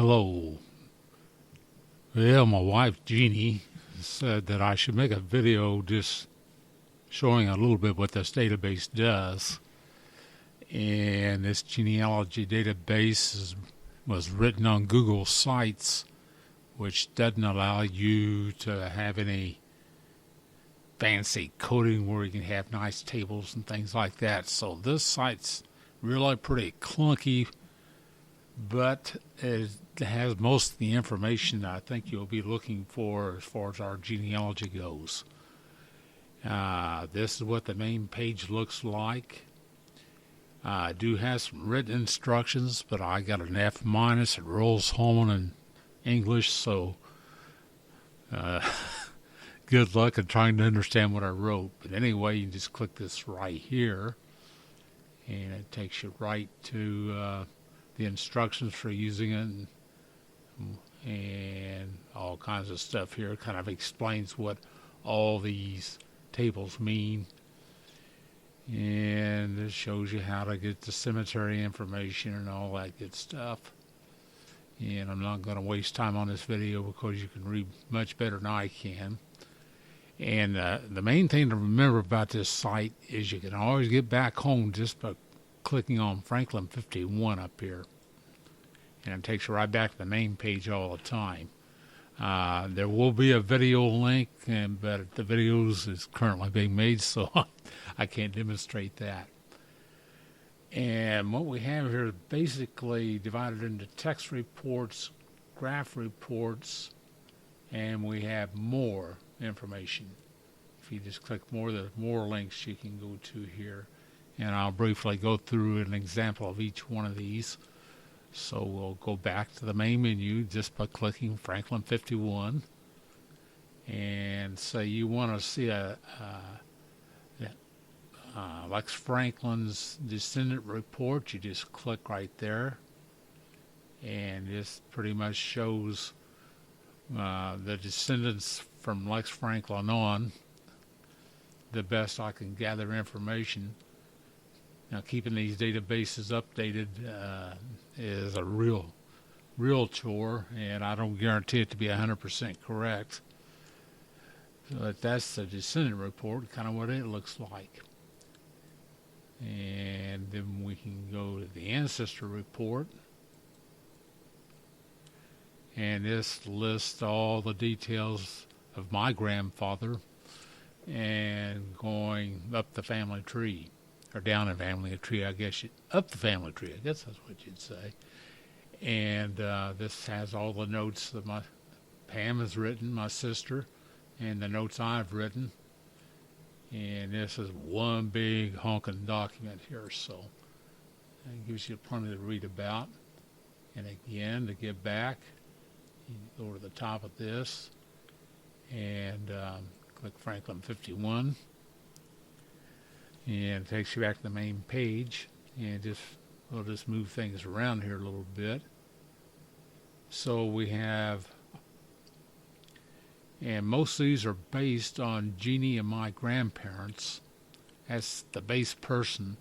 Hello. Well, my wife Jeannie said that I should make a video just showing a little bit what this database does. And this genealogy database was written on Google Sites, which doesn't allow you to have any fancy coding where you can have nice tables and things like that. So this site's really pretty clunky, but it has most of the information I think you'll be looking for as far as our genealogy goes. This is what the main page looks like. I do have some written instructions, but I got an F minus. It rolls home in English, so good luck in trying to understand what I wrote. But anyway, you just click this right here, and it takes you right to the instructions for using it and all kinds of stuff here. It kind of explains what all these tables mean. And it shows you how to get the cemetery information and all that good stuff. And I'm not going to waste time on this video because you can read much better than I can. And the main thing to remember about this site is you can always get back home just by clicking on Franklin 51 up here. And it takes you right back to the main page all the time. There will be a video link, but the videos is currently being made, so I can't demonstrate that. And what we have here is basically divided into text reports, graph reports, and we have more information. If you just click more, there's more links you can go to here. And I'll briefly go through an example of each one of these. So we'll go back to the main menu just by clicking Franklin 51. And say you want to see Lex Franklin's descendant report. You just click right there. And this pretty much shows the descendants from Lex Franklin on, the best I can gather information. Now, keeping these databases updated is a real chore, and I don't guarantee it to be 100% correct. But that's the descendant report, kind of what it looks like. And then we can go to the ancestor report. And this lists all the details of my grandfather and going up the family tree. Or down the family tree, I guess. Up the family tree, I guess that's what you'd say. And this has all the notes that my Pam has written, my sister, and the notes I've written. And this is one big honking document here, so it gives you plenty to read about. And again, to get back, you go to the top of this and click Franklin 51. And it takes you back to the main page, and we'll just move things around here a little bit. So we have, and most of these are based on Jeannie and my grandparents. That's the base person,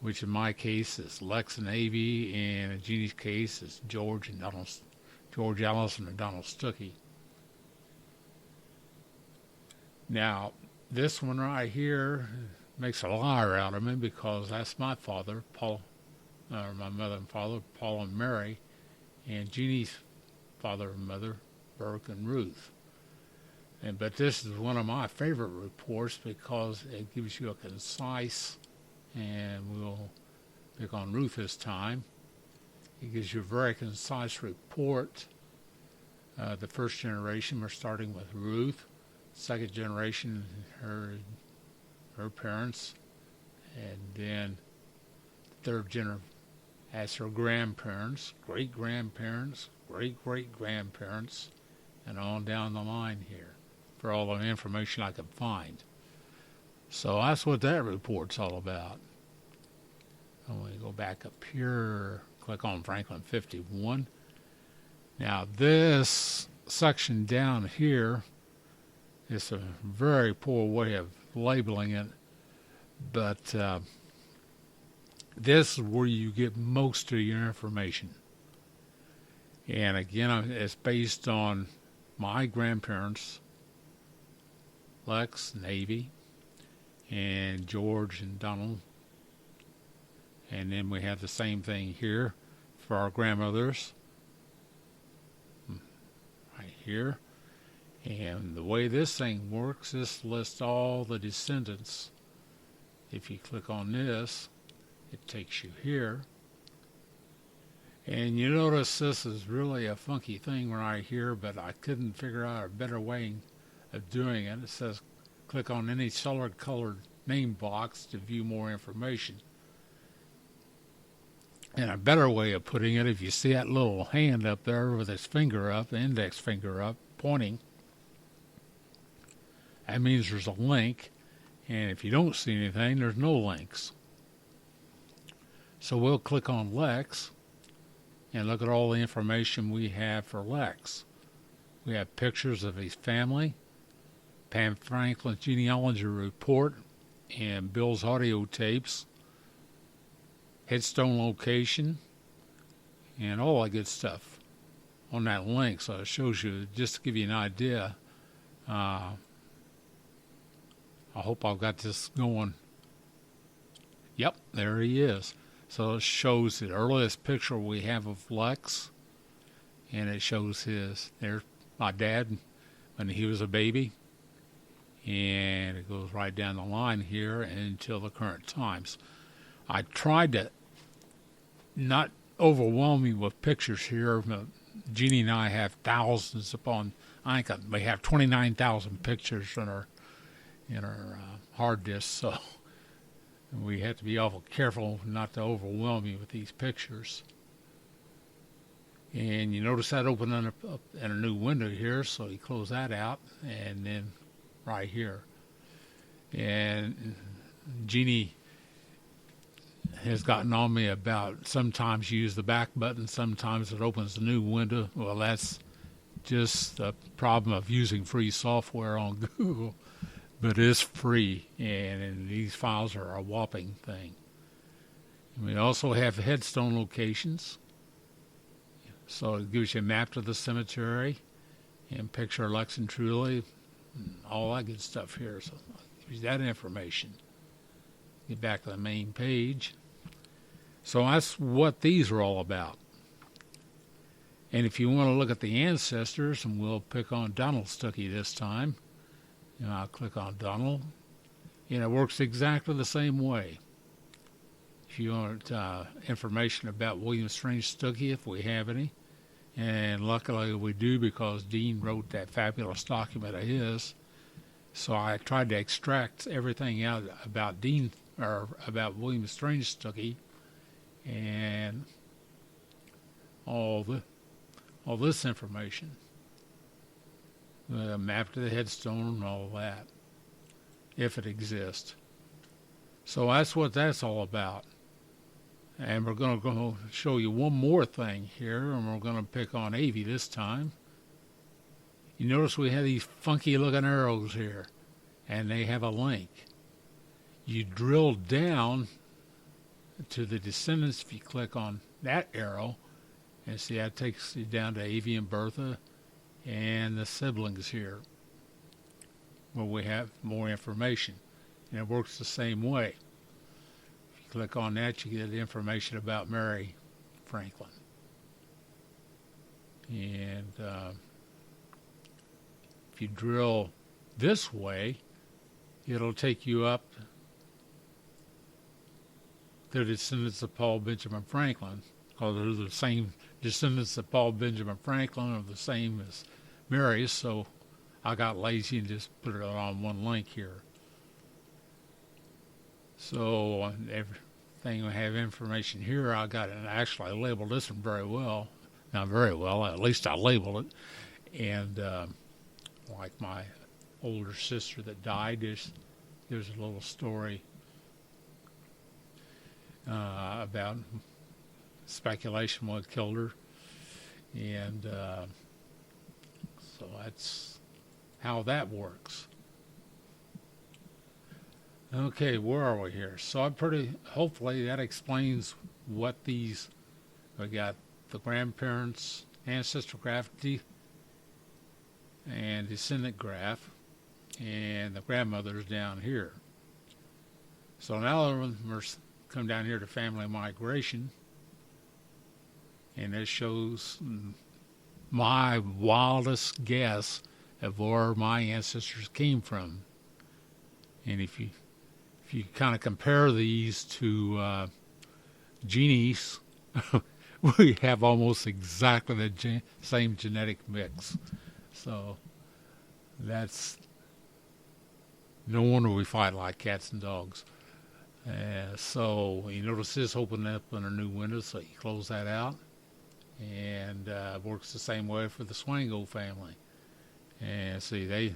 which in my case is Lex and Avie, and in Jeannie's case is George Allison and Donald Stuckey. Now, this one right here makes a liar out of me because that's my father, Paul, my mother and father, Paul and Mary, and Jeannie's father and mother, Burke and Ruth. But this is one of my favorite reports because it gives you a concise, and we'll pick on Ruth this time. It gives you a very concise report. The first generation, we're starting with Ruth. Second generation, her parents, and then third generation as her grandparents, great-grandparents, great-great-grandparents, and on down the line here for all the information I could find. So that's what that report's all about. I'm going to go back up here, click on Franklin 51. Now this section down here is a very poor way of labeling it, but this is where you get most of your information. And again, it's based on my grandparents, Lex, Navy, and George and Donald. And then we have the same thing here for our grandmothers, right here. And the way this thing works, this lists all the descendants. If you click on this, it takes you here. And you notice this is really a funky thing right here, but I couldn't figure out a better way of doing it. It says click on any colored name box to view more information. And a better way of putting it, if you see that little hand up there with its finger up, the index finger up, pointing, that means there's a link. And if you don't see anything, there's no links. So we'll click on Lex and look at all the information we have for Lex. We have pictures of his family, Pam Franklin's genealogy report, and Bill's audio tapes, headstone location, and all that good stuff on that link. So it shows you, just to give you an idea. I hope I've got this going. Yep, there he is. So it shows the earliest picture we have of Lex, and it shows there's my dad when he was a baby, and it goes right down the line here until the current times. I tried to not overwhelm you with pictures here. Jeannie and I have thousands upon, I think we have 29,000 pictures in our hard disk, so we have to be awful careful not to overwhelm you with these pictures. And you notice that opening up in a new window here, so you close that out, and then right here. And Jeannie has gotten on me about sometimes you use the back button, sometimes it opens a new window. Well, that's just the problem of using free software on Google. But it's free, and these files are a whopping thing. And we also have headstone locations. So it gives you a map to the cemetery and picture Lex and Truly, and all that good stuff here. So it gives you that information. Get back to the main page. So that's what these are all about. And if you want to look at the ancestors, and we'll pick on Donald Stuckey this time, and I'll click on Donald, and it works exactly the same way. If you want information about William Strange Stuckey, if we have any, and luckily we do because Dean wrote that fabulous document of his, so I tried to extract everything out about Dean, or about William Strange Stuckey, and all this information. The map to the headstone and all that, if it exists. So that's what that's all about. And we're going to go show you one more thing here, and we're going to pick on Avie this time. You notice we have these funky looking arrows here, and they have a link. You drill down to the descendants if you click on that arrow, and see that takes you down to Avie and Bertha and the siblings here, where we have more information. And it works the same way. If you click on that, you get information about Mary Franklin. And if you drill this way, it'll take you up to the descendants of Paul Benjamin Franklin, because they're the same descendants of Paul Benjamin Franklin are the same as Mary's, so I got lazy and just put it on one link here. So everything we have information here, I got it, and actually I labeled this one very well. Not very well, at least I labeled it. And like my older sister that died, there's a little story about speculation what killed her, and so that's how that works. Okay, where are we here? So hopefully that explains what we got: the grandparents, ancestral graph and descendant graph, and the grandmother's down here. So now we're come down here to family migration, and this shows my wildest guess of where my ancestors came from. And if you kind of compare these to Jeannie's, we have almost exactly the same genetic mix. So that's no wonder we fight like cats and dogs. So you notice this opening up in a new window, so you close that out, and works the same way for the Swango family. And see, they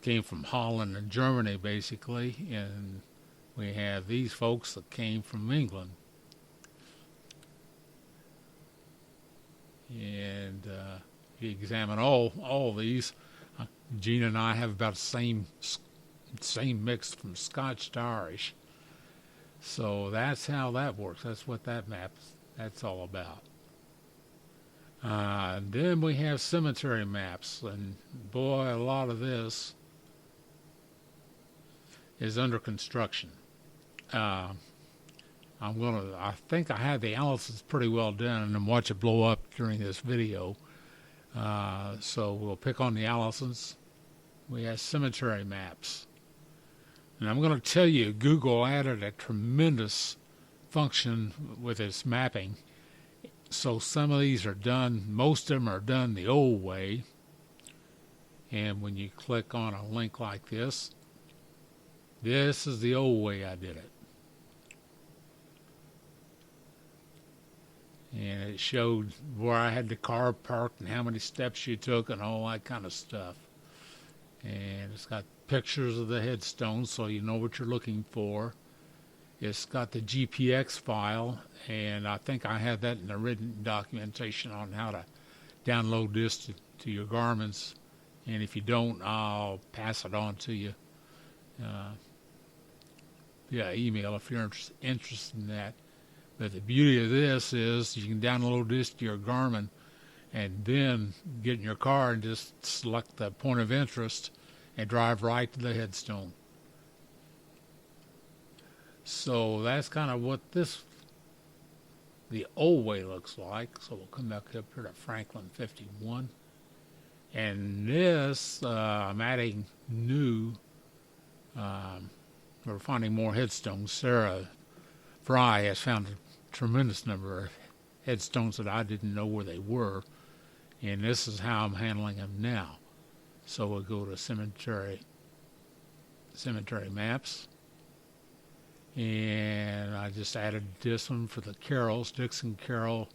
came from Holland and Germany basically, and we have these folks that came from England. And if you examine all these, Gina and I have about the same mix from Scotch to Irish. So that's how that works. That's what that's all about. Then we have cemetery maps, and boy, a lot of this is under construction. I think I have the analysis pretty well done, and watch it blow up during this video. So we'll pick on the analysis. We have cemetery maps. And I'm going to tell you, Google added a tremendous function with its mapping. So some of these are done, most of them are done the old way. And when you click on a link like this is the old way I did it. And it showed where I had the car parked and how many steps you took and all that kind of stuff. And it's got pictures of the headstones so you know what you're looking for. It's got the GPX file, and I think I have that in the written documentation on how to download this to your Garmins. And if you don't, I'll pass it on to you via email if you're interested in that. But the beauty of this is you can download this to your Garmin and then get in your car and just select the point of interest and drive right to the headstone. So that's kind of what the old way looks like. So we'll come back up here to Franklin 51. And this, I'm adding new, we're finding more headstones. Sarah Fry has found a tremendous number of headstones that I didn't know where they were. And this is how I'm handling them now. So we'll go to cemetery maps. And I just added this one for the Carrolls, Dixon Carroll.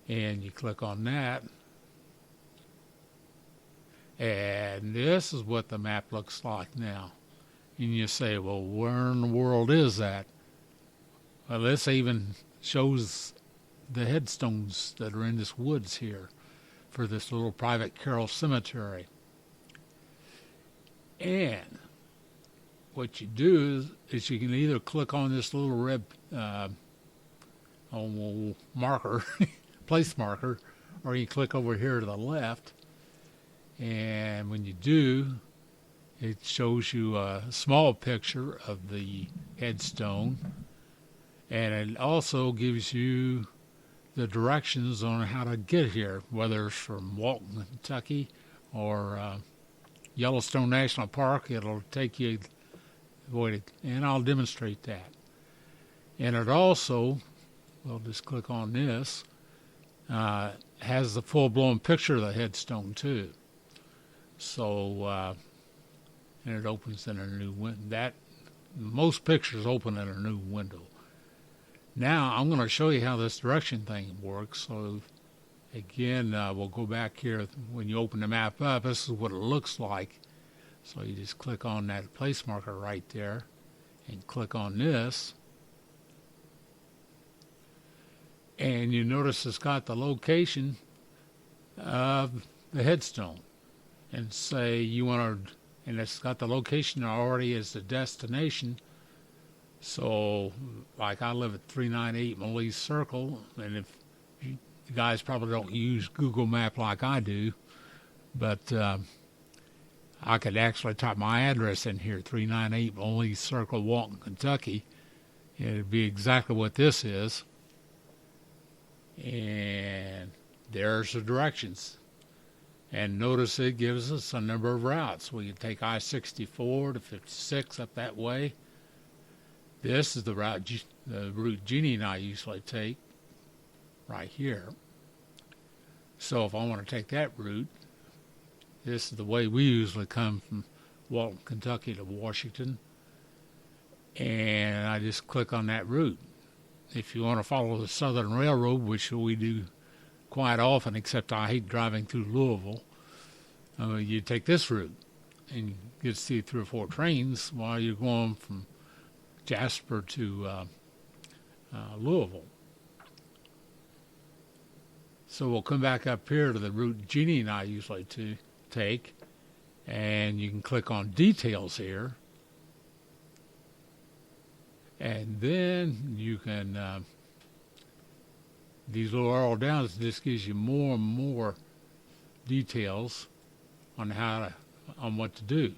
And you click on that. And this is what the map looks like now. And you say, well, where in the world is that? Well, this even shows the headstones that are in this woods here for this little private Carroll cemetery. And what you do is you can either click on this little red marker, place marker, or you click over here to the left. And when you do, it shows you a small picture of the headstone. And it also gives you the directions on how to get here, whether it's from Walton, Kentucky, or Yellowstone National Park. It'll take you, and I'll demonstrate that. And it also, we'll just click on this, has the full-blown picture of the headstone too. So, and it opens in a new window. Most pictures open in a new window. Now I'm going to show you how this direction thing works. So again, we'll go back here. When you open the map up, this is what it looks like. So you just click on that place marker right there and click on this. And you notice it's got the location of the headstone. And say you want to, and it's got the location already as the destination. So, like I live at 398 Malise Circle, and if you guys probably don't use Google Map like I do, but I could actually type my address in here, 398 Lee Circle, Walton, Kentucky. It'd be exactly what this is. And there's the directions. And notice it gives us a number of routes. We can take I-64 to 56 up that way. This is the route Jeannie and I usually take, right here. So if I want to take that route, this is the way we usually come from Walton, Kentucky to Washington. And I just click on that route. If you want to follow the Southern Railroad, which we do quite often, except I hate driving through Louisville, you take this route and you get to see 3 or 4 trains while you're going from Jasper to Louisville. So we'll come back up here to the route Jeannie and I usually take, and you can click on details here, and then you can these little arrow downs just gives you more and more details on on what to do.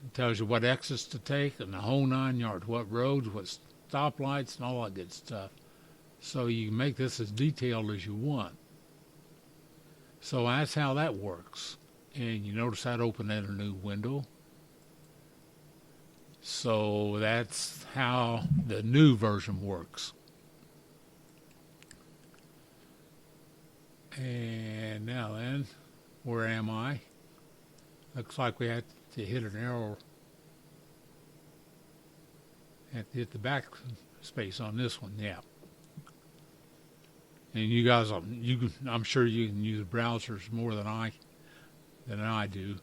It tells you what exits to take and the whole 9 yards, what roads, what stoplights, and all that good stuff. So you can make this as detailed as you want. So that's how that works. And you notice that opened in a new window. So that's how the new version works. And now then, where am I? Looks like we had to hit an arrow. Have to hit the back space on this one, yeah. And you guys, I'm sure you can use browsers more than I do.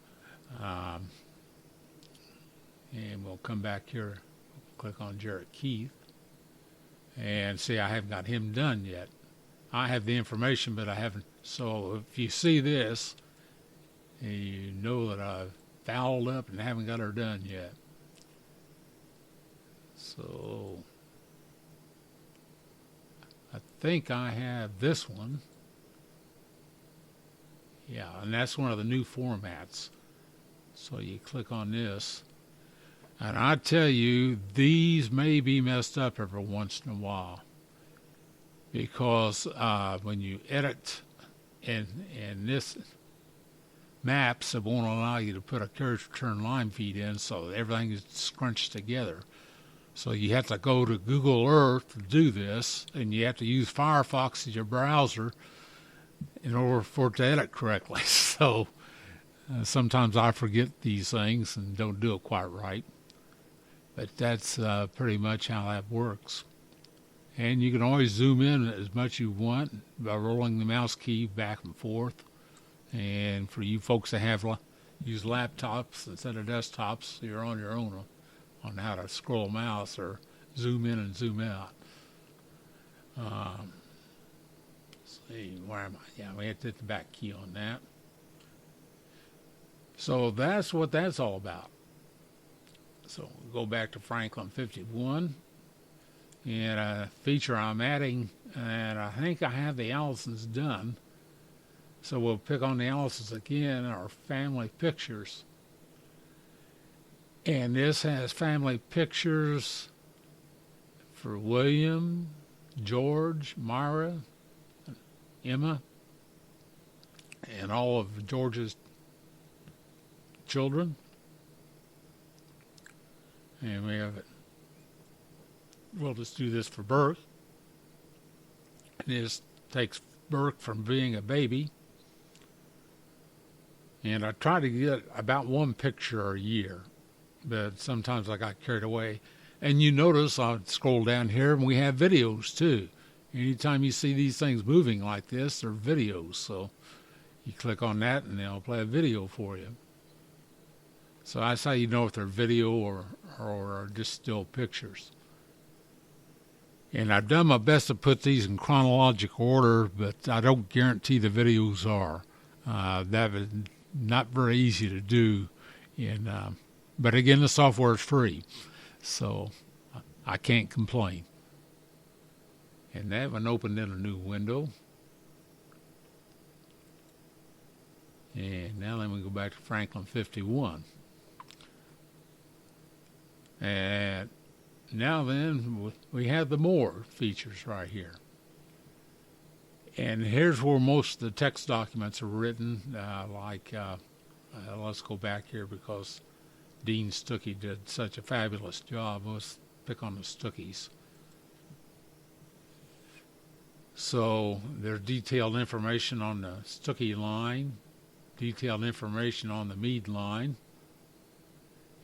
And we'll come back here, click on Jarrett Keith, and see I haven't got him done yet. I have the information, but I haven't. So if you see this, you know that I've fouled up and haven't got her done yet. So I think I have this one. Yeah, and that's one of the new formats. So you click on this. And I tell you, these may be messed up every once in a while. Because when you edit in this maps, it won't allow you to put a carriage return line feed in, so everything is scrunched together. So you have to go to Google Earth to do this, and you have to use Firefox as your browser in order for it to edit correctly. So sometimes I forget these things and don't do it quite right. But that's pretty much how that works. And you can always zoom in as much as you want by rolling the mouse key back and forth. And for you folks that use laptops instead of desktops, you're on your own on how to scroll a mouse or zoom in and zoom out. Let's see, where am I? Yeah, we have to hit the back key on that. So that's what that's all about. So we'll go back to Franklin 51. And a feature I'm adding, and I think I have the Allisons done. So we'll pick on the Allisons again, our family pictures. And this has family pictures for William, George, Myra, Emma, and all of George's children. And we have it. We'll just do this for Burke. This takes Burke from being a baby. And I try to get about one picture a year, but sometimes I got carried away. And you notice I'll scroll down here and we have videos too. Anytime you see these things moving like this, they're videos. So you click on that and they'll play a video for you. So that's how you know if they're video or just still pictures. And I've done my best to put these in chronological order, but I don't guarantee the videos are. That is not very easy to do. But again, the software is free, so I can't complain. And that one opened in a new window. And now let me go back to Franklin 51. And now then, we have the more features right here. And here's where most of the text documents are written. Let's go back here because Dean Stuckey did such a fabulous job. Let's pick on the Stuckeys. So there's detailed information on the Stuckey line, detailed information on the Meade line.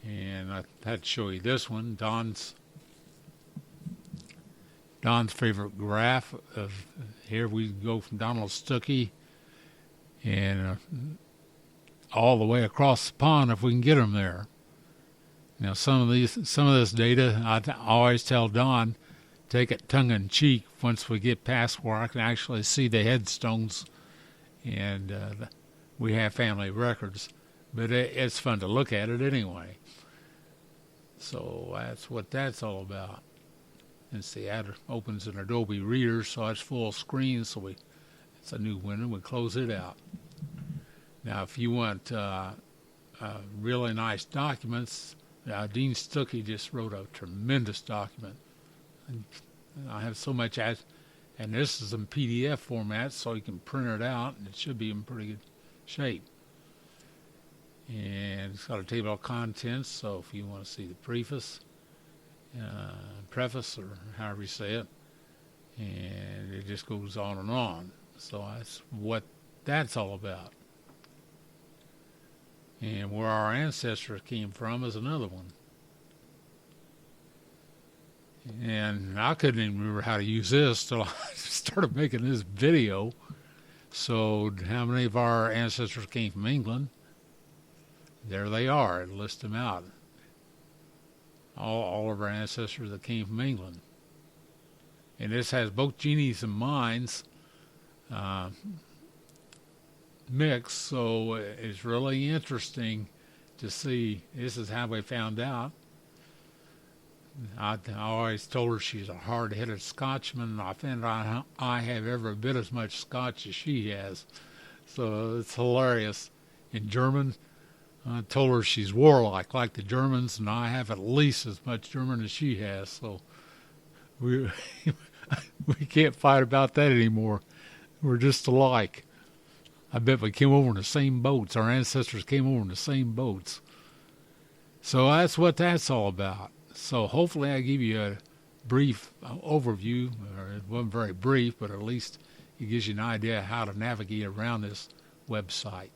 And I had to show you this one, Don's favorite graph of here we go from Donald Stuckey and all the way across the pond if we can get them there. Now some of this data I always tell Don, take it tongue in cheek once we get past where I can actually see the headstones and we have family records, but it's fun to look at it anyway. So that's what that's all about. And see, that opens an Adobe Reader, so it's full screen, so it's a new window. We close it out. Now, if you want really nice documents, Dean Stuckey just wrote a tremendous document. And I have so much and this is in PDF format, so you can print it out, and it should be in pretty good shape. And it's got a table of contents, so if you want to see the preface, or however you say it, and it just goes on and on. So that's what that's all about. And where our ancestors came from is another one. And I couldn't even remember how to use this till I started making this video. So how many of our ancestors came from England? There they are. It lists them out. All of our ancestors that came from England. And this has both Jeannies and mines mixed, so it's really interesting to see. This is how we found out. I always told her she's a hard-headed Scotchman, and I found out I have every bit as much Scotch as she has. So it's hilarious. In German, I told her she's warlike, like the Germans, and I have at least as much German as she has. So we can't fight about that anymore. We're just alike. I bet we came over in the same boats. Our ancestors came over in the same boats. So that's what that's all about. So hopefully I give you a brief overview, or it wasn't very brief, but at least it gives you an idea how to navigate around this website.